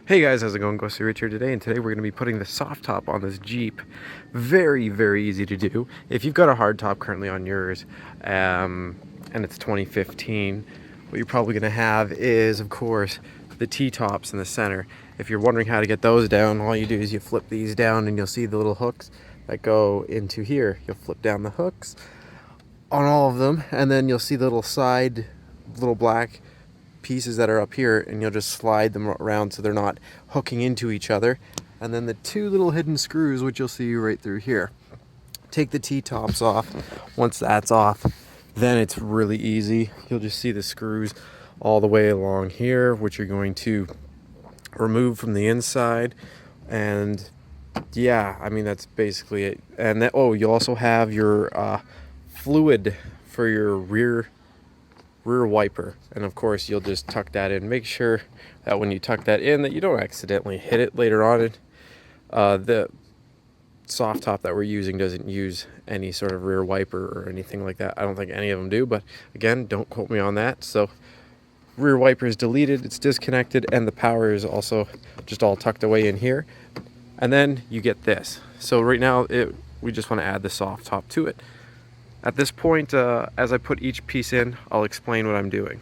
Hey guys, how's it going? Ghosty Rich here today, and today we're going to be putting the soft top on this Jeep. Very, very easy to do. If you've got a hard top currently on yours, and it's 2015, what you're probably going to have is, of course, the T-tops in the center. If you're wondering how to get those down, all you do is you flip these down and you'll see the little hooks that go into here. You'll flip down the hooks on all of them, and then you'll see the little side, little black pieces that are up here, and you'll just slide them around so they're not hooking into each other. And then the two little hidden screws, which you'll see right through here. Take the T-tops off. Once that's off, then it's really easy. You'll just see the screws all the way along here, which you're going to remove from the inside. And yeah, I mean, that's basically it. And then, oh, you also have your fluid for your rear wiper, and of course you'll just tuck that in. Make sure that when you tuck that in that you don't accidentally hit it later on. The soft top that we're using doesn't use any sort of rear wiper or anything like that. I don't think any of them do, but again, don't quote me on that. So rear wiper is deleted, it's disconnected, and the power is also just all tucked away in here. And then you get this. So right now we just want to add the soft top to it. At this point, as I put each piece in, I'll explain what I'm doing.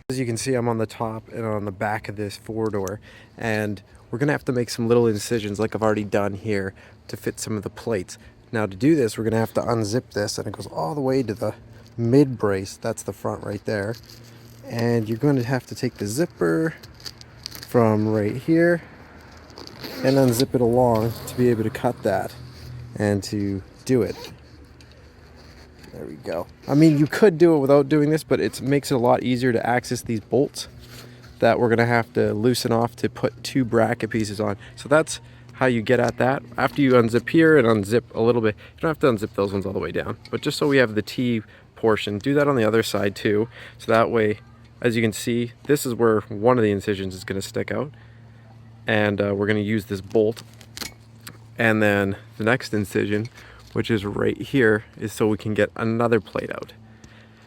As you can see, I'm on the top and on the back of this four-door, and we're going to have to make some little incisions like I've already done here to fit some of the plates. Now to do this, we're going to have to unzip this, and it goes all the way to the mid brace. That's the front right there. And you're going to have to take the zipper from right here and unzip it along to be able to cut that and to do it. There we go. I mean, you could do it without doing this, but it makes it a lot easier to access these bolts that we're going to have to loosen off to put two bracket pieces on. So that's how you get at that. After you unzip here and unzip a little bit, you don't have to unzip those ones all the way down, but just so we have the T portion, do that on the other side too. So that way, as you can see, this is where one of the incisions is going to stick out, and we're going to use this bolt. And then the next incision, which is right here, is so we can get another plate out.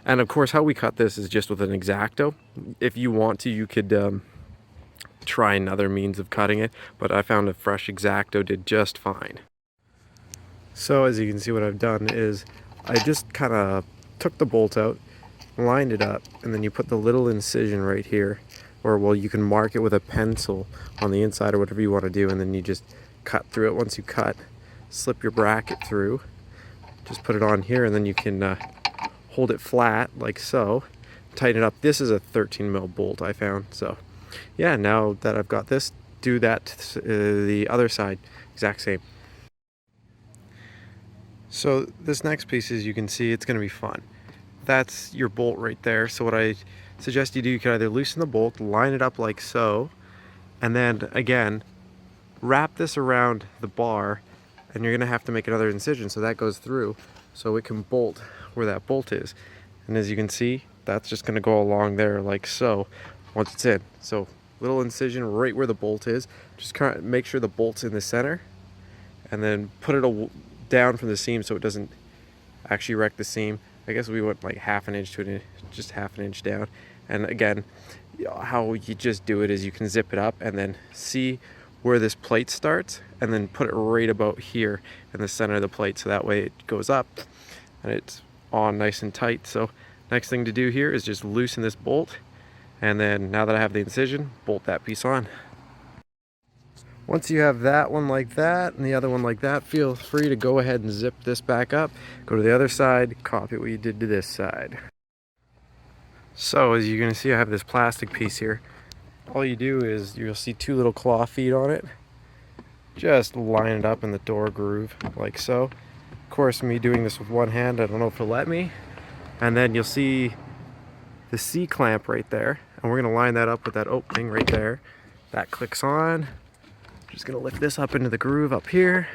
And of course, how we cut this is just with an X-Acto. If you want to, you could try another means of cutting it, but I found a fresh X-Acto did just fine. So as you can see, what I've done is I just kind of took the bolt out, lined it up, and then you put the little incision right here, or well, you can mark it with a pencil on the inside or whatever you want to do, and then you just cut through it. Once you cut, slip your bracket through, just put it on here, and then you can hold it flat like so, tighten it up. This is a 13 mil bolt I found. So yeah, now that I've got this, do that to the other side, exact same. So this next piece, as you can see, it's going to be fun. That's your bolt right there. So what I suggest you do, you can either loosen the bolt, line it up like so, and then again wrap this around the bar, and you're going to have to make another incision so that goes through so it can bolt where that bolt is. And as you can see, that's just going to go along there like so once it's in. So little incision right where the bolt is. Just kind of make sure the bolt's in the center, and then put it down from the seam so it doesn't actually wreck the seam. I guess we went like half an inch to an just half an inch down. And again, how you just do it is you can zip it up and then see where this plate starts, and then put it right about here in the center of the plate, so that way it goes up and it's on nice and tight. So next thing to do here is just loosen this bolt, and then now that I have the incision, bolt that piece on. Once you have that one like that and the other one like that, feel free to go ahead and zip this back up, go to the other side, copy what you did to this side. So as you're going to see, I have this plastic piece here. All you do is you'll see two little claw feet on it. Just line it up in the door groove like so. Of course, me doing this with one hand, I don't know if it'll let me. And then you'll see the C clamp right there, and we're going to line that up with that opening right there. That clicks on. Just going to lift this up into the groove up here,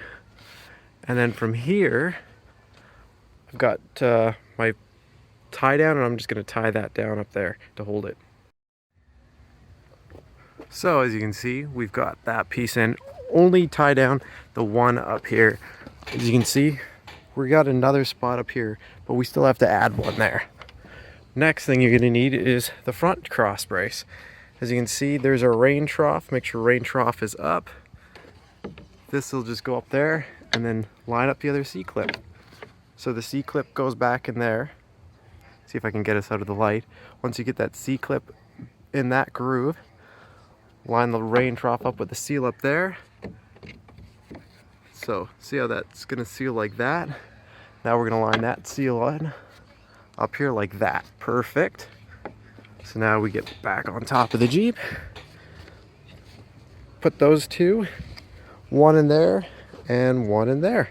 and then from here I've got my tie down, and I'm just going to tie that down up there to hold it. So as you can see, we've got that piece in. Only tie down the one up here. As you can see, we got another spot up here, but we still have to add one there. Next thing you're going to need is the front cross brace. As you can see, there's our rain trough. Make sure rain trough is up. This will just go up there and then line up the other C-clip. So the C-clip goes back in there. See if I can get us out of the light. Once you get that C-clip in that groove, line the rain trough up with the seal up there. So see how that's gonna seal like that? Now we're gonna line that seal on up here like that. Perfect. So now we get back on top of the Jeep. Put those two, one in there and one in there.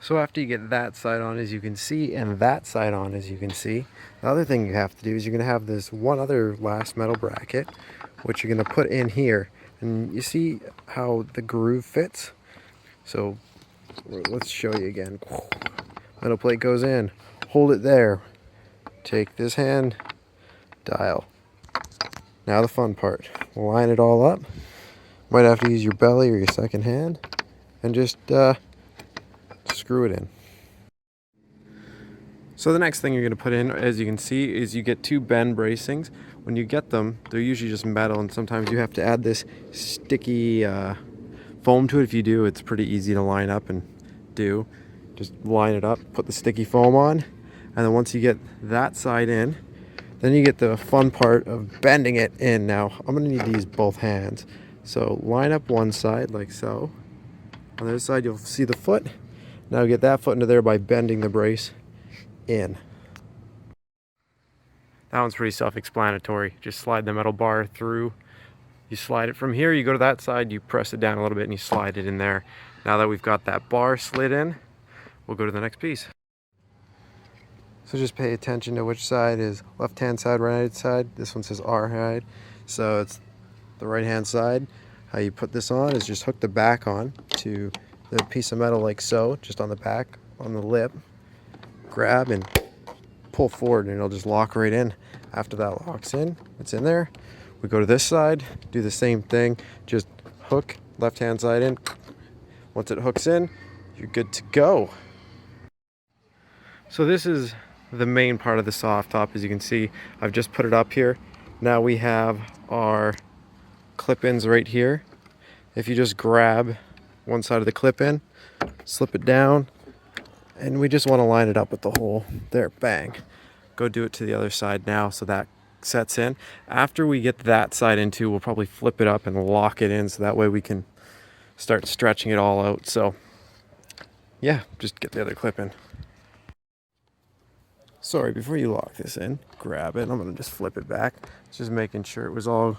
So after you get that side on, as you can see, and that side on, as you can see, the other thing you have to do is you're going to have this one other last metal bracket, which you're going to put in here. And you see how the groove fits? So let's show you again. Metal plate goes in, hold it there, take this hand, dial. Now the fun part, line it all up. Might have to use your belly or your second hand, and just screw it in. So the next thing you're going to put in, as you can see, is you get two bend bracings. When you get them, they're usually just metal, and sometimes you have to add this sticky foam to it. If you do, it's pretty easy to line up and do. Just line it up, put the sticky foam on, and then once you get that side in, then you get the fun part of bending it in. Now, I'm going to need to use both hands. So line up one side like so. On the other side, you'll see the foot. Now get that foot into there by bending the brace in. That one's pretty self-explanatory. Just slide the metal bar through. You slide it from here, you go to that side, you press it down a little bit and you slide it in there. Now that we've got that bar slid in, we'll go to the next piece. So just pay attention to which side is left-hand side, right-hand side. This one says R side, so it's the right-hand side. How you put this on is just hook the back on to the piece of metal like so, just on the back, on the lip. Grab and pull forward and it'll just lock right in. After that locks in, it's in there. We go to this side, do the same thing, just hook left-hand side in. Once it hooks in, you're good to go. So this is the main part of the soft top. As you can see, I've just put it up here. Now we have our clip-ins right here. If you just grab one side of the clip-in, slip it down, and we just want to line it up with the hole there. Bang. Go do it to the other side now so that sets in. After we get that side into, we'll probably flip it up and lock it in so that way we can start stretching it all out. So yeah, just get the other clip in. Sorry, before you lock this in, grab it. I'm going to just flip it back. Just making sure it was all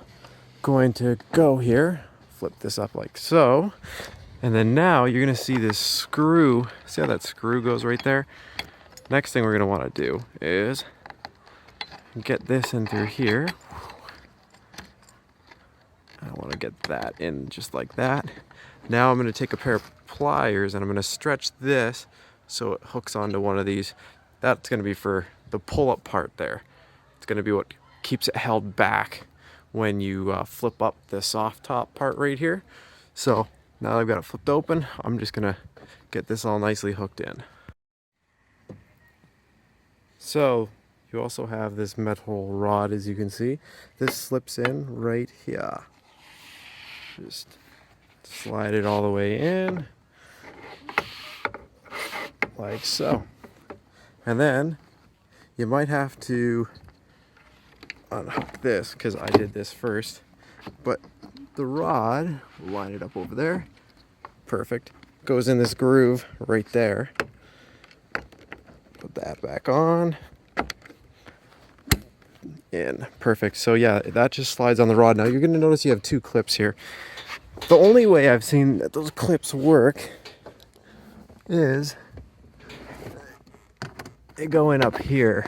going to go here. Flip this up like so. And then now you're going to see this screw. See how that screw goes right there? Next thing we're going to want to do is get this in through here. I want to get that in just like that. Now I'm going to take a pair of pliers and I'm going to stretch this so it hooks onto one of these. That's going to be for the pull-up part there. It's going to be what keeps it held back when you flip up the soft top part right here. So now that I've got it flipped open, I'm just going to get this all nicely hooked in. So you also have this metal rod, as you can see. This slips in right here. Just slide it all the way in, like so. And then you might have to unhook this, because I did this first. But the rod, we'll line it up over there. Perfect. Goes in this groove right there. Put that back on. In. Perfect. So yeah, that just slides on the rod. Now you're going to notice you have two clips here. The only way I've seen that those clips work is they go in up here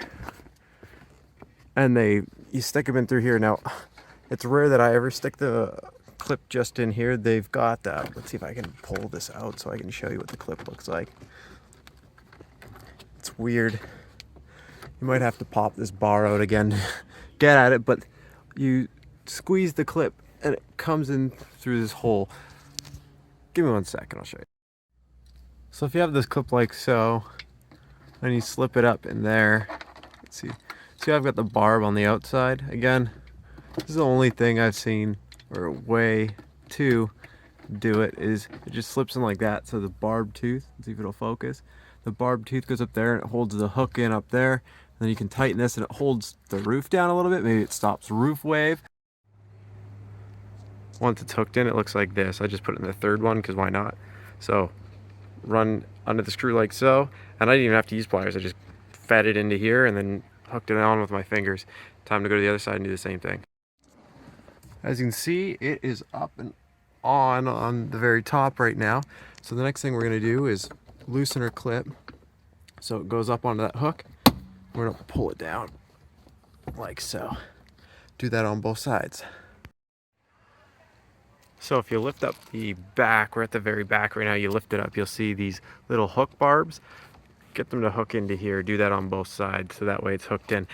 and you stick them in through here. Now it's rare that I ever stick the clip just in here. They've got that. Let's see if I can pull this out so I can show you what the clip looks like. It's weird. You might have to pop this bar out again, get at it, but you squeeze the clip and it comes in through this hole. Give me 1 second, I'll show you. So if you have this clip like so, and you slip it up in there, let's see, See, I've got the barb on the outside. Again, this is the only thing I've seen, or a way to do it, is it just slips in like that. So the barbed tooth, let's see if it'll focus. The barbed tooth goes up there and it holds the hook in up there. And then you can tighten this and it holds the roof down a little bit. Maybe it stops roof wave. Once it's hooked in, it looks like this. I just put it in the third one because why not? So run under the screw like so. And I didn't even have to use pliers. I just fed it into here and then hooked it on with my fingers. Time to go to the other side and do the same thing. As you can see, it is up and on the very top right now. So the next thing we're going to do is loosen our clip so it goes up onto that hook. We're going to pull it down like so. Do that on both sides. So if you lift up the back, we're at the very back right now, you lift it up, you'll see these little hook barbs. Get them to hook into here. Do that on both sides so that way it's hooked in.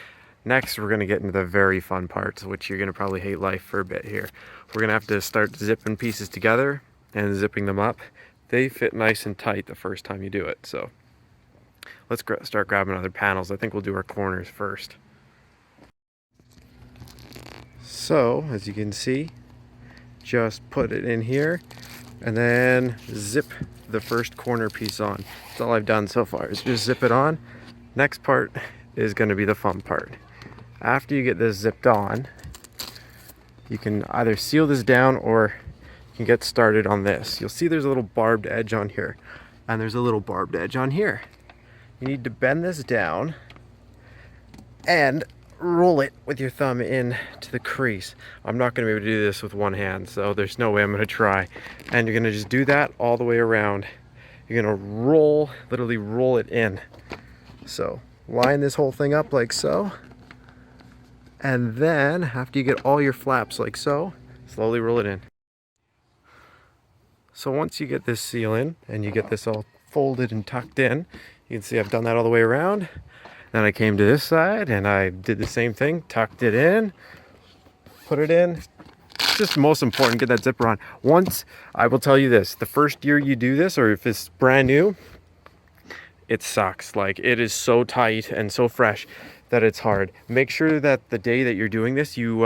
Next, we're going to get into the very fun parts, which you're going to probably hate life for a bit here. We're going to have to start zipping pieces together and zipping them up. They fit nice and tight the first time you do it. So let's start grabbing other panels. I think we'll do our corners first. So as you can see, just put it in here and then zip the first corner piece on. That's all I've done so far, is just zip it on. Next part is going to be the fun part. After you get this zipped on, you can either seal this down or you can get started on this. You'll see there's a little barbed edge on here and there's a little barbed edge on here. You need to bend this down and roll it with your thumb in to the crease. I'm not going to be able to do this with one hand, so there's no way I'm going to try. And you're going to just do that all the way around. You're going to roll, literally roll it in. So line this whole thing up like so. And then after you get all your flaps like so, slowly roll it in. So once you get this seal in and you get this all folded and tucked in, you can see I've done that all the way around. Then I came to this side and I did the same thing, tucked it in, put it in. It's just most important, get that zipper on. Once, I will tell you this, the first year you do this, or if it's brand new, it sucks. Like, it is so tight and so fresh that it's hard. Make sure that the day that you're doing this, you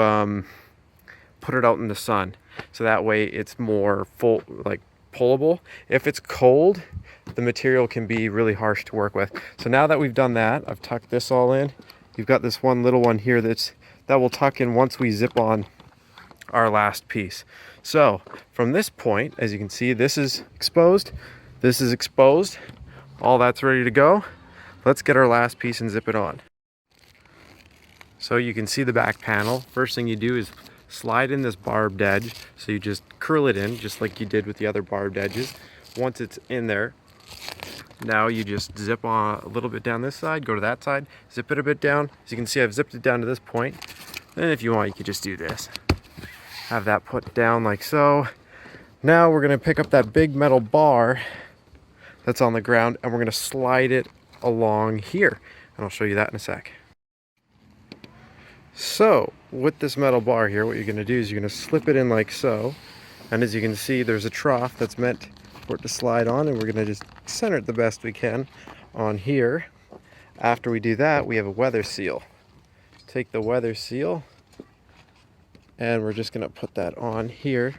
put it out in the sun. So that way it's more pullable. If it's cold, the material can be really harsh to work with. So now that we've done that, I've tucked this all in. You've got this one little one here that will tuck in once we zip on our last piece. So from this point, as you can see, this is exposed, this is exposed, all that's ready to go. Let's get our last piece and zip it on. So you can see the back panel. First thing you do is slide in this barbed edge. So you just curl it in just like you did with the other barbed edges. Once it's in there, now you just zip on a little bit down this side, go to that side, zip it a bit down. As you can see, I've zipped it down to this point. And if you want, you could just do this. Have that put down like so. Now we're gonna pick up that big metal bar that's on the ground and we're gonna slide it along here. And I'll show you that in a sec. So with this metal bar here, what you're gonna do is you're gonna slip it in like so. And as you can see, there's a trough that's meant for it to slide on, and we're gonna just center it the best we can on here. After we do that, we have a weather seal. Take the weather seal and we're just gonna put that on here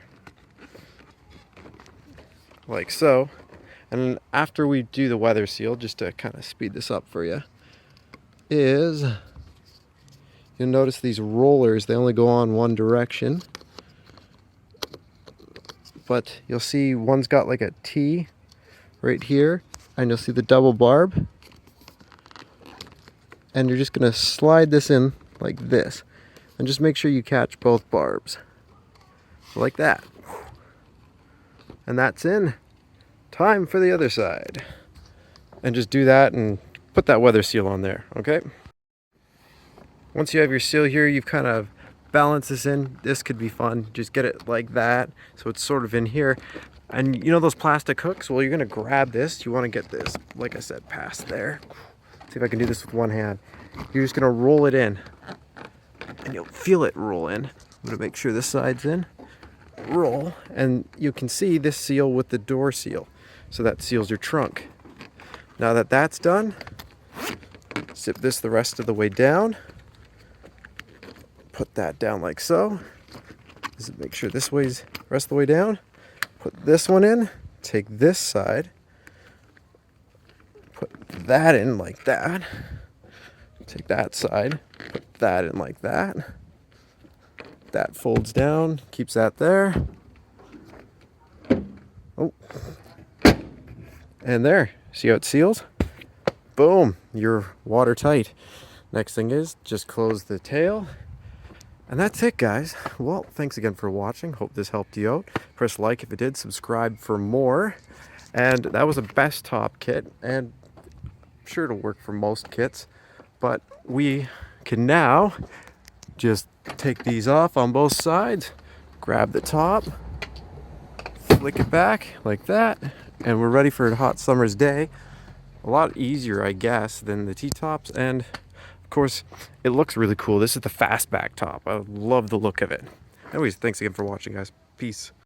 like so. And then after we do the weather seal, just to kind of speed this up for you, is you'll notice these rollers, they only go on one direction. But you'll see one's got like a T right here, and you'll see the double barb. And you're just gonna slide this in like this. And just make sure you catch both barbs. Like that. And that's in. Time for the other side. And just do that and put that weather seal on there, okay? Once you have your seal here, you've kind of balance this in. This could be fun. Just get it like that so it's sort of in here. And you know those plastic hooks? Well, you're gonna grab this. You want to get this, like I said, past there. See if I can do this with one hand. You're just gonna roll it in and you'll feel it roll in. I'm gonna make sure this side's in. Roll, and you can see this seal with the door seal. So that seals your trunk. Now that that's done, zip this the rest of the way down. put that down like so. Just make sure this weighs rest of the way down. Put this one in, take this side, put that in like that. Take that side, put that in like that. That folds down, keeps that there. Oh. And there, see how it seals? Boom, you're watertight. Next thing is just close the tail. And that's it, guys. Well, thanks again for watching. Hope this helped you out. Press like if it did, subscribe for more. And that was a best top kit, and I'm sure it'll work for most kits. But we can now just take these off on both sides, grab the top, flick it back like that, and we're ready for a hot summer's day. A lot easier, I guess, than the T-tops, and of course, it looks really cool. This is the Fastback top. I love the look of it. Anyways, thanks again for watching, guys. Peace.